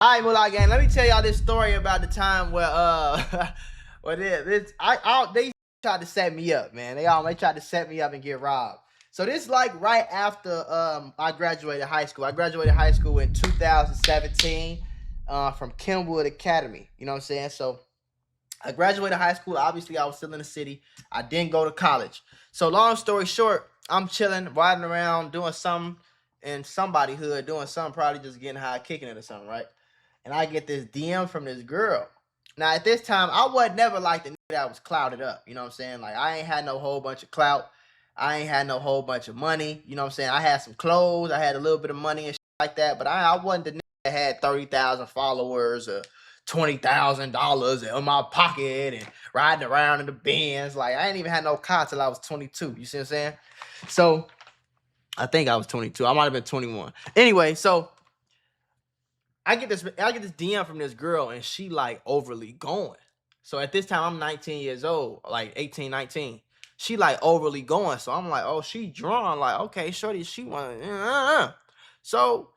All right, Mula gang. Let me tell y'all this story about the time where where they tried to set me up, man. They tried to set me up and get robbed. So this like right after I graduated high school. I graduated high school in 2017 from Kenwood Academy. You know what I'm saying? So I graduated high school. Obviously, I was still in the city. I didn't go to college. So long story short, I'm chilling, riding around, doing something in somebody hood, doing something, probably just getting high, kicking it or something, right? And I get this DM from this girl. Now at this time, I was never like the nigga that was clouded up. You know what I'm saying? Like I ain't had no whole bunch of clout. I ain't had no whole bunch of money. You know what I'm saying? I had some clothes. I had a little bit of money and shit like that. But I wasn't the nigga that had 30,000 followers or $20,000 in my pocket and riding around in the Benz. Like I ain't even had no car till I was 22. You see what I'm saying? So I think I was 22. I might have been 21. Anyway, so I get this DM from this girl and she like overly going. So at this time I'm 19 years old, like 18, 19. She like overly going. So I'm like, oh, she drawn. Like, okay, shorty, she want So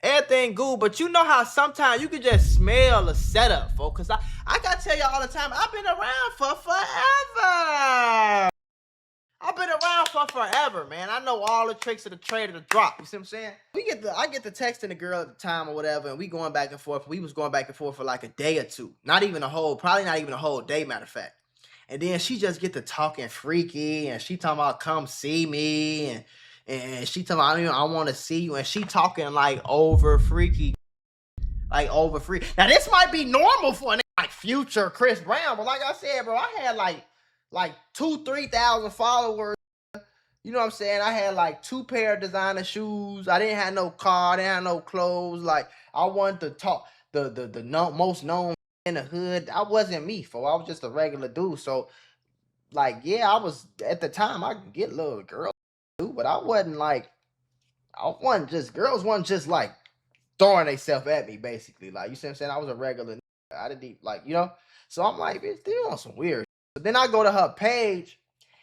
everything good, but you know how sometimes you can just smell the setup, folks. Cause I gotta tell y'all all the time, I've been around for forever. I've been around for forever, man. I know all the tricks of the trade of the drop. You see what I'm saying? I get the texting the girl at the time or whatever, and we going back and forth. We was going back and forth for like a day or two. Probably not even a whole day, matter of fact. And then she just get to talking freaky, and she talking about come see me, and she talking about I want to see you, and she talking like over freaky, like over free. Now this might be normal for a nigga like Future, Chris Brown, but like I said, bro, I had like 2,000-3,000 followers. You know what I'm saying? I had like 2 pair of designer shoes. I didn't have no car. I didn't have no clothes. Like I wanted to talk the most known in the hood. I wasn't me, for I was just a regular dude. So like yeah, I was at the time I could get little girls too, but I wasn't like I wasn't just girls wasn't just like throwing themselves at me basically. Like you see what I'm saying? I was a regular. I didn't even, like So I'm like, bitch, they on some weird. But then I go to her page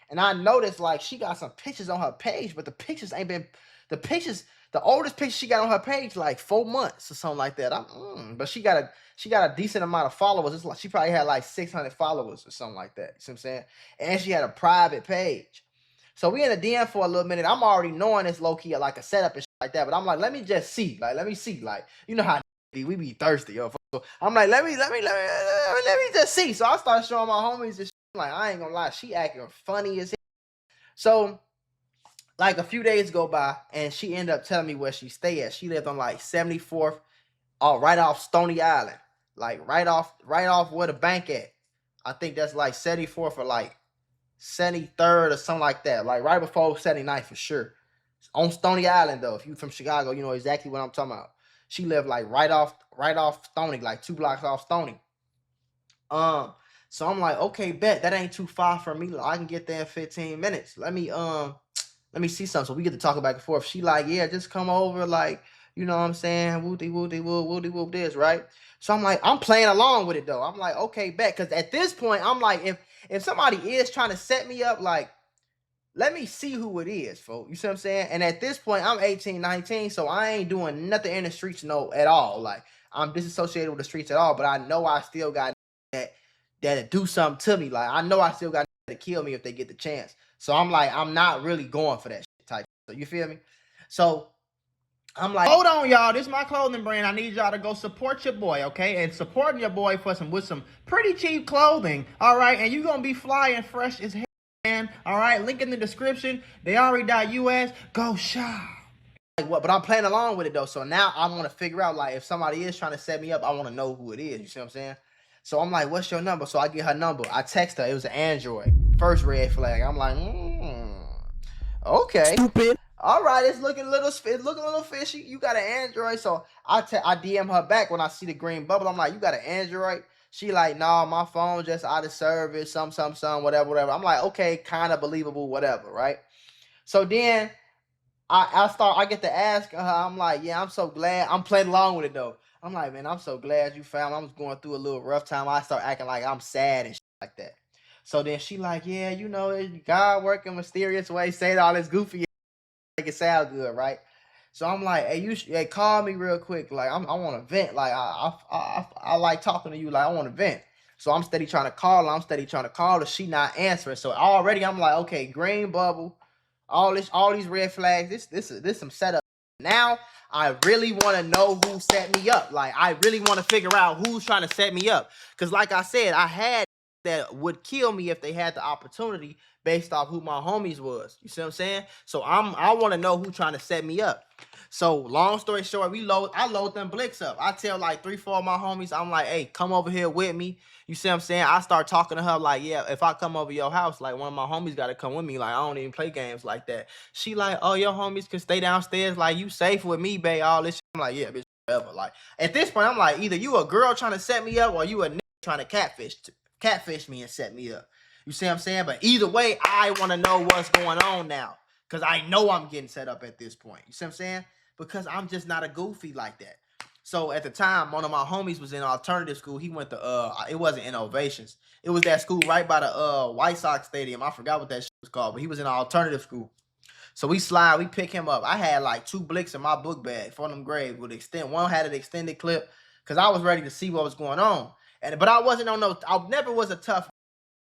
and I noticed like she got some pictures on her page, but the pictures ain't been the pictures. The oldest picture she got on her page like 4 months or something like that. But she got a decent amount of followers. It's like she probably had like 600 followers or something like that. You see what I'm saying? And she had a private page. So we in a DM for a little minute. I'm already knowing it's low key like a setup and shit like that. But I'm like, let me just see. Like, let me see. Like, you know how we be thirsty, yo. So I'm like, let me just see. So I start showing my homies this shit. Like, I ain't gonna lie, she acting funny as hell. So like a few days go by and she ended up telling me where she stay at. She lived on like 74th, right off Stony Island. Like right off where the bank at. I think that's like 74th or like 73rd or something like that. Like right before 79th for sure. On Stony Island though. If you from Chicago, you know exactly what I'm talking about. She lived like right off Stony, like 2 blocks off Stony. So I'm like, okay, bet that ain't too far from me. I can get there in 15 minutes. Let me see something. So we get to talking back and forth. She like, yeah, just come over, like, you know what I'm saying? Wooty wooty woo, wooty whoop this, right? So I'm like, I'm playing along with it though. I'm like, okay, bet. Cause at this point, I'm like, if somebody is trying to set me up, like, let me see who it is, folks. You see what I'm saying? And at this point, I'm 18, 19, so I ain't doing nothing in the streets at all. Like, I'm disassociated with the streets at all, but I know I still got that do something to me. Like, I know I still got to kill me if they get the chance. So I'm like, I'm not really going for that shit type. So you feel me? So I'm like, hold on, y'all. This is my clothing brand. I need y'all to go support your boy, okay? And supporting your boy with some pretty cheap clothing, all right? And you gonna be fly and fresh as hell. All right, link in the description. They.us. Go shop. Like what? But I'm playing along with it though. So now I want to figure out like if somebody is trying to set me up, I want to know who it is. You see what I'm saying? So I'm like, what's your number? So I get her number. I text her. It was an Android. First red flag. I'm like, okay. Stupid. All right, it's looking a little fishy. You got an Android, so I DM her back when I see the green bubble. I'm like, you got an Android? She like, nah, my phone just out of service, some, whatever. I'm like, okay, kind of believable, whatever, right? So then I get to ask her, I'm like, yeah, I'm so glad. I'm playing along with it though. I'm like, man, I'm so glad you found me. I was going through a little rough time. I start acting like I'm sad and shit like that. So then she like, yeah, you know, God working mysterious ways, saying all this goofy, make it sound good, right? So I'm like, hey, hey, call me real quick. Like, I want to vent. Like, I like talking to you. Like, I want to vent. So I'm steady trying to call her. I'm steady trying to call her. She not answering. So already I'm like, okay, green bubble, all these red flags. This some setup. Now I really want to know who set me up. Like, I really want to figure out who's trying to set me up. Cause like I said, I had that would kill me if they had the opportunity based off who my homies was. You see what I'm saying? So I want to know who trying to set me up. So long story short, I load them blicks up. I tell like 3-4 of my homies, I'm like, hey, come over here with me. You see what I'm saying? I start talking to her like, yeah, if I come over your house, like one of my homies got to come with me. Like, I don't even play games like that. She like, oh, your homies can stay downstairs. Like, you safe with me, babe, all this shit. I'm like, yeah, bitch, whatever. Like, at this point, I'm like, either you a girl trying to set me up or you a nigga trying to catfish me and set me up. You see what I'm saying? But either way, I want to know what's going on now. Because I know I'm getting set up at this point. You see what I'm saying? Because I'm just not a goofy like that. So at the time, one of my homies was in alternative school. He went to it wasn't Innovations. It was that school right by the White Sox stadium. I forgot what that shit was called, but he was in alternative school. So we pick him up. I had like 2 blicks in my book bag for them grades with one had an extended clip because I was ready to see what was going on. But I wasn't on no, I never was a tough.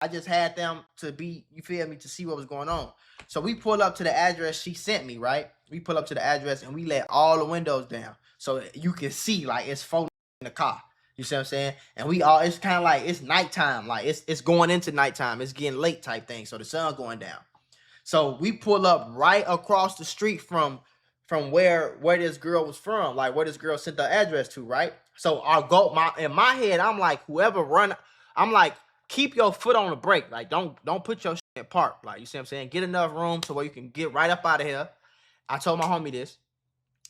I just had them to be, you feel me, to see what was going on. So we pull up to the address she sent me, right? We pull up to the address and we let all the windows down. So you can see like it's 4 in the car. You see what I'm saying? And it's kind of like, it's nighttime. Like it's going into nighttime. It's getting late type thing. So the sun going down. So we pull up right across the street from where this girl was from, like where this girl sent the address to, right? So in my head, I'm like, whoever run, I'm like, keep your foot on the brake. Like, don't put your shit in park. Like, you see what I'm saying? Get enough room to where you can get right up out of here. I told my homie this.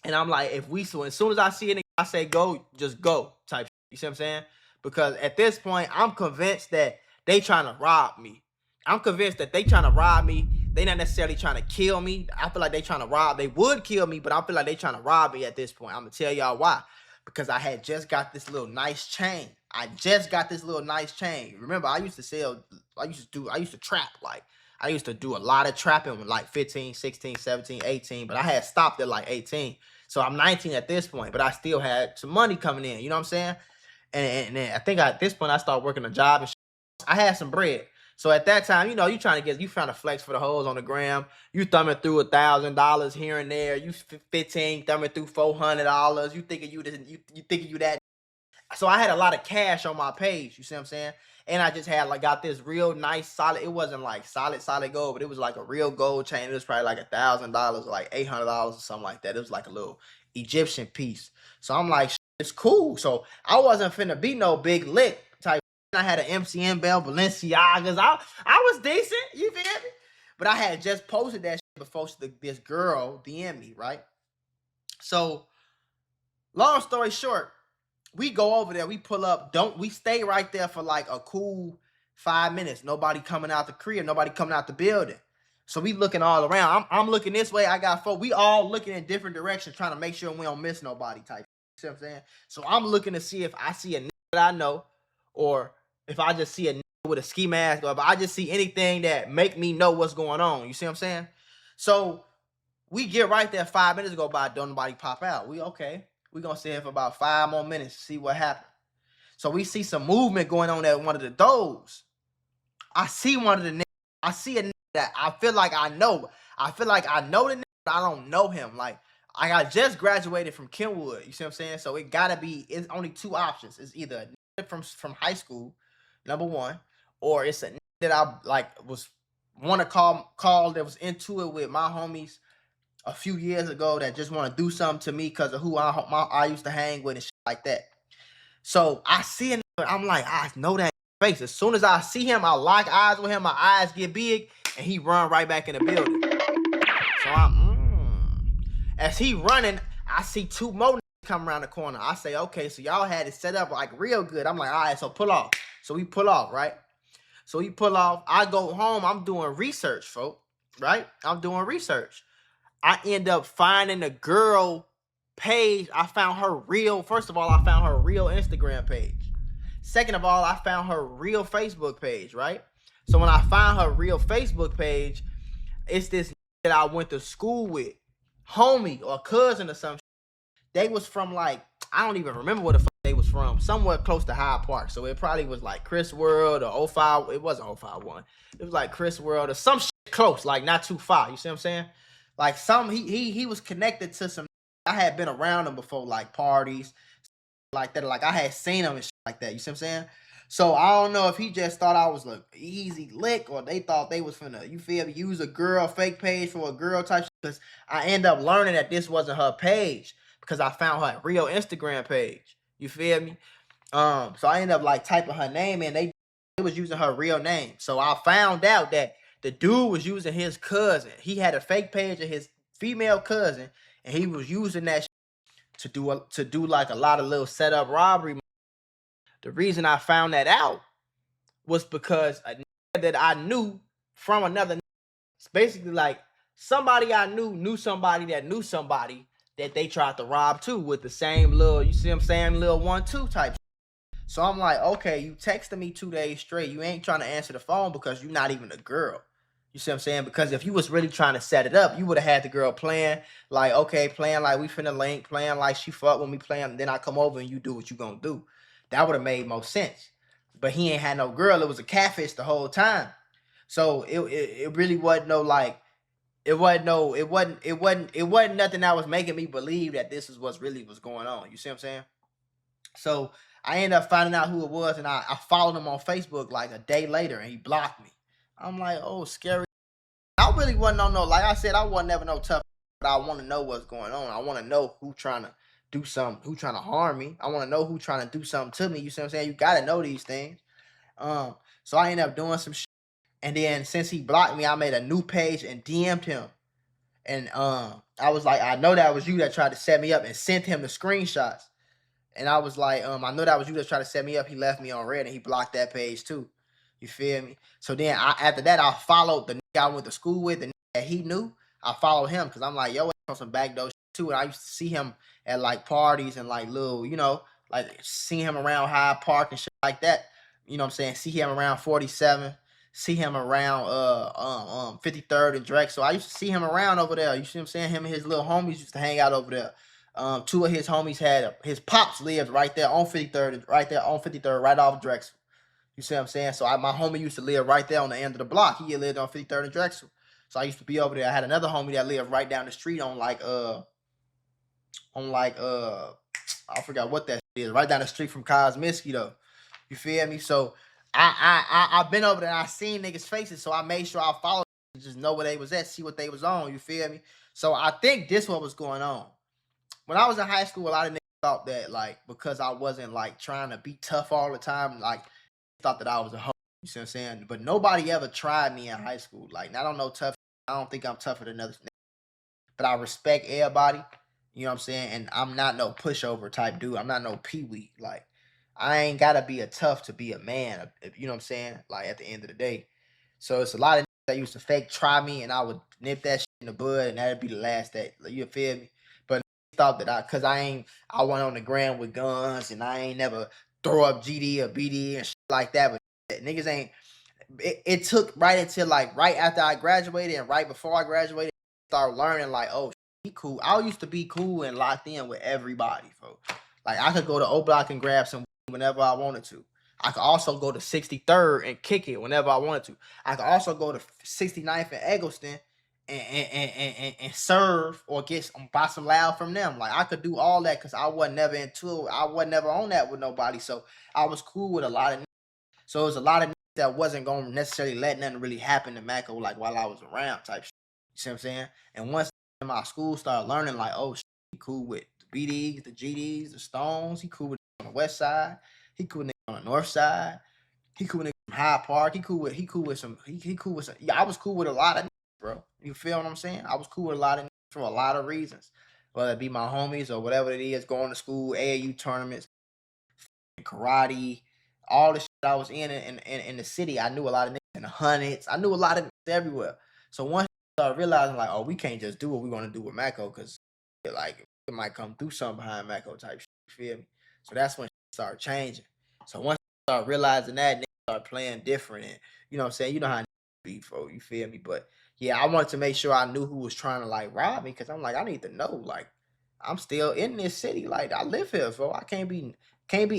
And I'm like, so as soon as I see it, I say go, just go type shit. You see what I'm saying? Because at this point, I'm convinced that they trying to rob me. I'm convinced that they trying to rob me. They not necessarily trying to kill me. I feel like they trying to rob. They would kill me, but I feel like they trying to rob me at this point. I'm going to tell y'all why. Because I had just got this little nice chain. Remember, I used to trap. Like, I used to do a lot of trapping with like 15, 16, 17, 18. But I had stopped at like 18. So I'm 19 at this point. But I still had some money coming in. You know what I'm saying? And I think at this point, I started working a job. And I had some bread. So at that time, you know, you trying to flex for the hoes on the gram. You thumbing through $1,000 here and there. You 15 thumbing through $400. You thinking you that. So I had a lot of cash on my page. You see what I'm saying? And I just had got this real nice solid. It wasn't like solid gold, but it was like a real gold chain. It was probably like $1,000, like $800 or something like that. It was like a little Egyptian piece. So I'm like, it's cool. So I wasn't finna be no big lick type. I had an MCM belt, Balenciagas. I was decent, you feel me? But I had just posted that shit before this girl DM me, right? So, long story short, we go over there, we pull up, we stay right there for like a cool 5 minutes. Nobody coming out the crib, nobody coming out the building. So we looking all around. I'm looking this way, I got 4. We all looking in different directions, trying to make sure we don't miss nobody type. You see what I'm saying? So I'm looking to see if I see a nigga that I know, or if I just see a nigga with a ski mask, or if I just see anything that make me know what's going on. You see what I'm saying? So we get right there, 5 minutes go by, don't nobody pop out. We okay. We gonna stay here for about 5 more minutes to see what happened. So we see some movement going on at one of the doors. I see one of the niggas. I see a nigga that I feel like I know. I feel like I know the nigga, but I don't know him. Like, I got just graduated from Kenwood. You see what I'm saying? So it's only 2 options. It's either a nigga from high school, number 1, or it's a nigga that I want to call that was into it with my homies a few years ago that just want to do something to me because of who I used to hang with and shit like that. So I see him, I'm like, I know that face. As soon as I see him, I lock eyes with him, my eyes get big, and he run right back in the building. So as he running, I see 2 more come around the corner. I say, okay, so y'all had it set up like real good. I'm like, all right, so pull off. So we pull off, right? So we pull off. I go home. I'm doing research, folks, right? I'm doing research. I end up finding the girl page. First of all, I found her real Instagram page. Second of all, I found her real Facebook page, right? So when I found her real Facebook page, it's this that I went to school with. homie or cousin or something. They was from like, I don't even remember where the fuck they was from. Somewhere close to Hyde Park. So it probably was like Chris World or 05. It wasn't 051. It was like Chris World or some shit close, like not too far. You see what I'm saying? Like he was connected to some. I had been around him before, like parties like that. Like I had seen him and shit like that. You see what I'm saying? So I don't know if he just thought I was like easy lick or they thought they was finna, you feel me, use a girl fake page for a girl type shit. Because I end up learning that this wasn't her page because I found her real Instagram page. You feel me? So I ended up like typing her name in. They was using her real name. So I found out that the dude was using his cousin. He had a fake page of his female cousin, and he was using that to do like a lot of little setup robbery. The reason I found that out was because a nigga that I knew from another, it's basically like somebody I knew somebody that knew somebody that they tried to rob too with the same little, you see what I'm saying, little 1-2 type. So I'm like, okay, you texted me 2 days straight. You ain't trying to answer the phone because you're not even a girl. You see what I'm saying? Because if you was really trying to set it up, you would have had the girl playing like, okay, playing like we finna link, playing like she fuck when we playing, then I come over and you do what you gonna do. That would have made more sense. But he ain't had no girl. It was a catfish the whole time. So it really wasn't no like, it wasn't nothing that was making me believe that this is what's really was going on. You see what I'm saying? So I ended up finding out who it was, and I followed him on Facebook like a day later, and he blocked me. I'm like, oh, scary. I really wasn't on no, like I said, I wasn't never no tough, but I want to know what's going on. I want to know who trying to do something, who trying to harm me. I want to know who trying to do something to me. You see what I'm saying? You got to know these things. So I ended up doing some shit. And then since he blocked me, I made a new page and DM'd him. And I was like, I know that was you that tried to set me up, and sent him the screenshots. And I was like, I know that was you that tried to set me up. He left me on red and he blocked that page too. You feel me? So then after that, I followed the nigga I went to school with, the nigga that he knew. I followed him because I'm like, yo, on some backdoor shit too. And I used to see him at like parties and like little, you know, like seeing him around Hyde Park and shit like that. You know what I'm saying? See him around 47. See him around 53rd and Drexel. I used to see him around over there. You see what I'm saying? Him and his little homies used to hang out over there. Two of his homies had his pops lived right there on 53rd, right there on 53rd, right off Drexel. You see what I'm saying? So my homie used to live right there on the end of the block. He lived on 53rd and Drexel. So I used to be over there. I had another homie that lived right down the street on I forgot what that is. Right down the street from Cosmiskey though. You feel me? So I've been over there and I seen niggas' faces, so I made sure I followed them, just know where they was at, see what they was on. You feel me? So I think this what was going on. When I was in high school, a lot of niggas thought that like because I wasn't like trying to be tough all the time, like thought that I was a hoe. You see what I'm saying? But nobody ever tried me in high school. Like I don't know tough. I don't think I'm tougher than others. But I respect everybody. You know what I'm saying? And I'm not no pushover type dude. I'm not no peewee. Like I ain't gotta be a tough to be a man. You know what I'm saying? Like at the end of the day. So it's a lot of niggas that used to fake try me, and I would nip that shit in the bud, and that'd be the last day. Like, you feel me? But thought that cause I went on the ground with guns, and I ain't never throw up GD or BD and shit like that. But niggas ain't. It took right until like right after I graduated and right before I graduated, start learning like, oh, he cool. I used to be cool and locked in with everybody, folks. Like I could go to O Block and grab some whenever I wanted to. I could also go to 63rd and kick it whenever I wanted to. I could also go to 69th and Eggleston and serve or buy some loud from them. Like I could do all that because I wasn't never into it. I wasn't never on that with nobody. So I was cool with a lot of. So it was a lot of that wasn't gonna necessarily let nothing really happen to Mako like while I was around type shit. You see what I'm saying? And once my school started learning like, oh, he cool with the BDs, the GDs, the Stones. He cool with on the west side. He cool with on the north side. He cool with from Hyde Park. He cool with some. He cool with some. Yeah, I was cool with a lot of bro. You feel what I'm saying? I was cool with a lot of for a lot of reasons, whether it be my homies or whatever it is, going to school, AAU tournaments, karate, all the shit I was in the city. I knew a lot of niggas in the hundreds. I knew a lot of niggas everywhere. So once I started realizing like, oh, we can't just do what we want to do with Mako because like it might come through something behind Mako type shit. You feel me? So that's when shit started changing. So once I started realizing that, niggas started playing different, and you know what I'm saying? You know how niggas be, folks. You feel me? But yeah, I wanted to make sure I knew who was trying to like rob me because I'm like, I need to know. Like, I'm still in this city. Like, I live here, so I can't be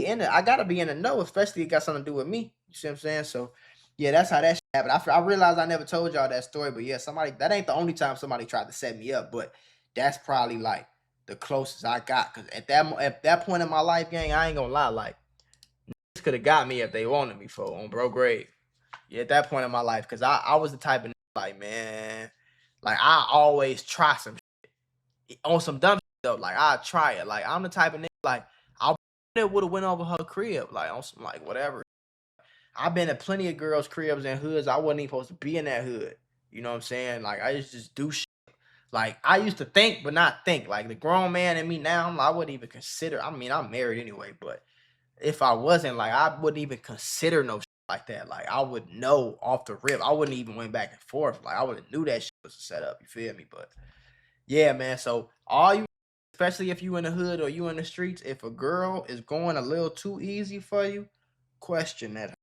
in it. I gotta be in the know, especially it got something to do with me. You see what I'm saying? So, yeah, that's how that shit happened. I realized I never told y'all that story, but yeah, somebody that ain't the only time somebody tried to set me up, but that's probably like the closest I got. Cause at that point in my life, gang, I ain't gonna lie, like could have got me if they wanted me for on bro grade. Yeah, at that point in my life, cause I was the type of like man, like I always try some shit. On some dumb shit though. Like I try it. Like I'm the type of nigga like I would have went over her crib like on some like whatever. I've been at plenty of girls' cribs and hoods. I wasn't even supposed to be in that hood. You know what I'm saying? Like I just do shit. Like I used to think but not think. Like the grown man in me now, I wouldn't even consider. I mean, I'm married anyway, but if I wasn't, like, I wouldn't even consider no shit like that. Like, I would know off the rip. I wouldn't even went back and forth. Like, I would have knew that shit was a setup. You feel me? But yeah, man. So all you, especially if you in the hood or you in the streets, if a girl is going a little too easy for you, question that.